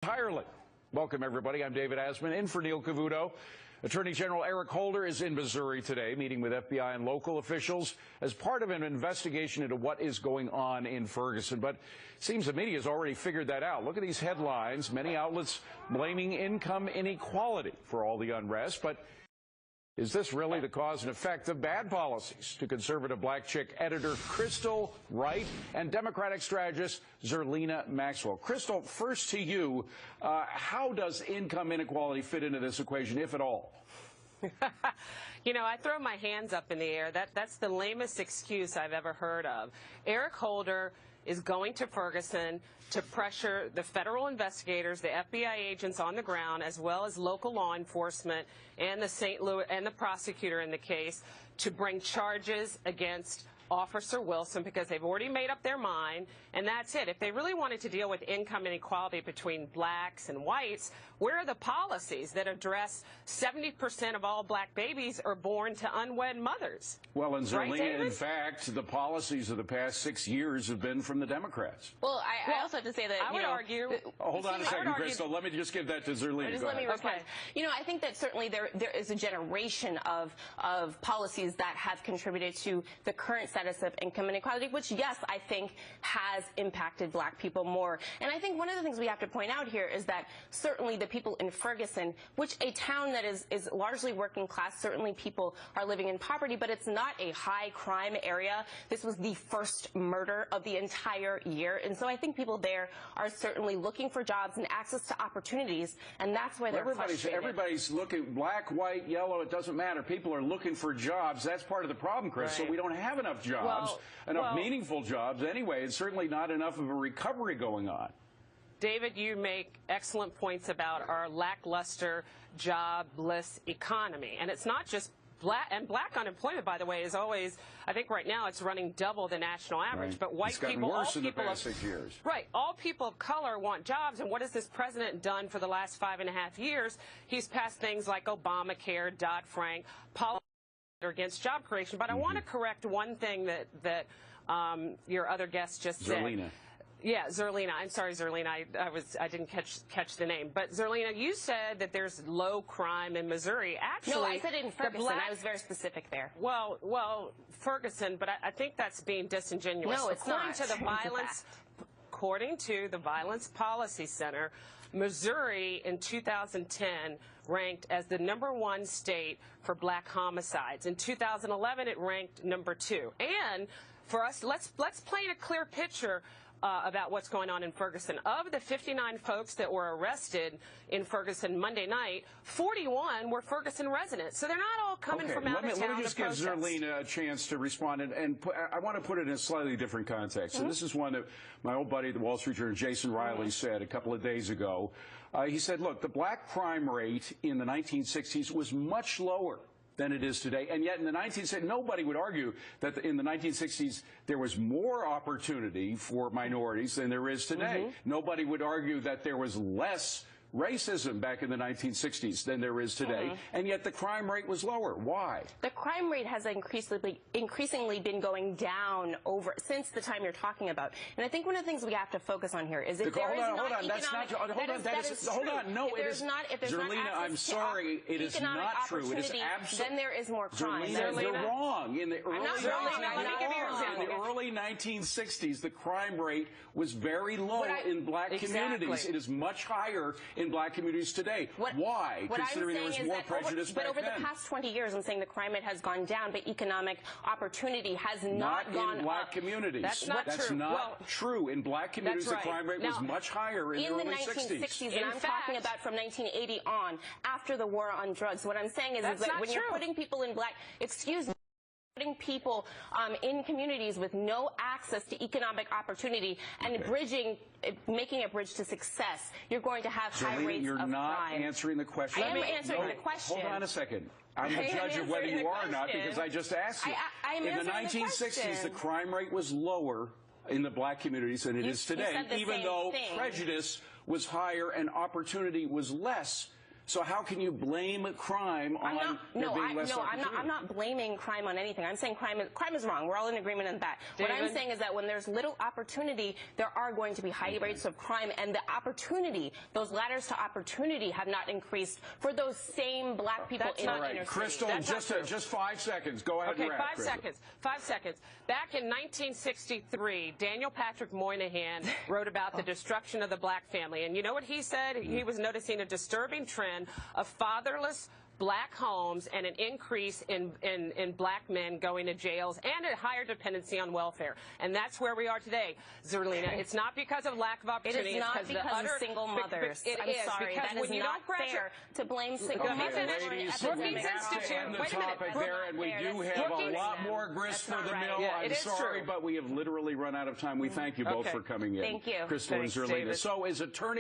Entirely. Welcome, everybody. I'm David Asman, in for Neil Cavuto. Attorney General Eric Holder is in Missouri today, meeting with FBI and local officials as part of an investigation into what is going on in Ferguson. But it seems the media has already figured that out. Look at these headlines. Many outlets blaming income inequality for all the unrest. But is this really the cause and effect of bad policies? To conservative black chick editor Crystal Wright and Democratic strategist Zerlina Maxwell. Crystal, first to you, how does income inequality fit into this equation, if at all? You know, I throw my hands up in the air. That's the lamest excuse I've ever heard of. Eric Holder is going to Ferguson to pressure the federal investigators, the FBI agents on the ground, as well as local law enforcement and the St. Louis and the prosecutor in the case, to bring charges against Officer Wilson, because they've already made up their mind, and that's it. If they really wanted to deal with income inequality between blacks and whites, where are the policies that address 70% of all black babies are born to unwed mothers? Well, and Zerlina, right, in fact, the policies of the past 6 years have been from the Democrats. Well, I also have to say that, I would argue. Hold on a second, Crystal. Let me just give that to Zerlina. Just let me respond. Okay. You know, I think that certainly there is a generation of policies that have contributed to the current status of income inequality, which, yes, I think has impacted black people more. And I think one of the things we have to point out here is that certainly the people in Ferguson, which a town that is largely working class, certainly people are living in poverty, but it's not a high crime area. This was the first murder of the entire year. And so I think people there are certainly looking for jobs and access to opportunities, and that's why they're frustrated. Everybody's looking, black, white, yellow, it doesn't matter. People are looking for jobs. That's part of the problem, Chris. Right. So we don't have enough jobs, enough meaningful jobs anyway, and certainly not enough of a recovery going on. David, you make excellent points about our lackluster, jobless economy. And it's not just black unemployment, by the way, is always, I think right now it's running double the national average. Right. But white it's gotten people, worse all in people the past 6 years. Right. All people of color want jobs. And what has this president done for the last 5.5 years? He's passed things like Obamacare, Dodd-Frank, policies against job creation. But I want to correct one thing that your other guest just Zerlina. said. Yeah, Zerlina. I'm sorry, Zerlina. I didn't catch the name. But Zerlina, you said that there's low crime in Missouri. Actually, no, I said in Ferguson. I was very specific there. Well, Ferguson. But I think that's being disingenuous. No, it's according not. To the violence, according to the Violence Policy Center, Missouri in 2010 ranked as the #1 state for black homicides. In 2011, it ranked #2. And for us, let's paint a clear picture about what's going on in Ferguson. Of the 59 folks that were arrested in Ferguson Monday night, 41 were Ferguson residents. So they're not all coming from out of town. Let me just give Zerlina a chance to respond. And I want to put it in a slightly different context. And this is one that my old buddy, the Wall Street Journal, Jason Riley, said a couple of days ago. He said, look, the black crime rate in the 1960s was much lower than it is today. And yet in the 1960s, nobody would argue that in the 1960s there was more opportunity for minorities than there is today. Nobody would argue that there was less racism back in the 1960s than there is today, and yet the crime rate was lower. Why? The crime rate has increasingly been going down since the time you're talking about. And I think one of the things we have to focus on here is if there is not economic... Hold on. No, it is not. If there's not access I'm sorry. It is not true. It is absolutely... Then there is more crime. Zerlina, you're wrong. In the early 1960s, the crime rate was very low in black communities. It is much higher in black communities today. Why? Considering there was more prejudice back then. But over the past 20 years, I'm saying the crime rate has gone down, but economic opportunity has not gone up. In black communities. That's not true. That's not true. In black communities, the crime rate was much higher in the early 60s. In the 1960s, and I'm talking about from 1980 on, after the war on drugs. What I'm saying is that when you're putting people in black, putting people in communities with no access to economic opportunity and making a bridge to success, you're going to have high rates of crime. You're not answering the question. I am answering the question. Hold on a second. I'm the judge of whether you are or not, because I just asked you. In the 1960s, the crime rate was lower in the black communities than it is today, even though prejudice was higher and opportunity was less. So how can you blame crime on there being less opportunity? I'm not blaming crime on anything. I'm saying crime is wrong. We're all in agreement on that. David? What I'm saying is that when there's little opportunity, there are going to be high rates of crime, and the opportunity, those ladders to opportunity, have not increased for those same black people in the inner city. Crystal, just 5 seconds. Go ahead and wrap. 5 seconds. 5 seconds. Back in 1963, Daniel Patrick Moynihan wrote about the destruction of the black family. And you know what he said? He was noticing a disturbing trend of fatherless black homes and an increase in black men going to jails and a higher dependency on welfare. And that's where we are today, Zerlina. It's not because of lack of opportunity. It is not because of single mothers. I'm sorry. That is not fair to blame single mothers. Ladies, we have to end the topic there, and we do have a lot more grist for the mill. I'm sorry, but we have literally run out of time. We thank you both for coming in. Thank you. Crystal and Zerlina. So is attorney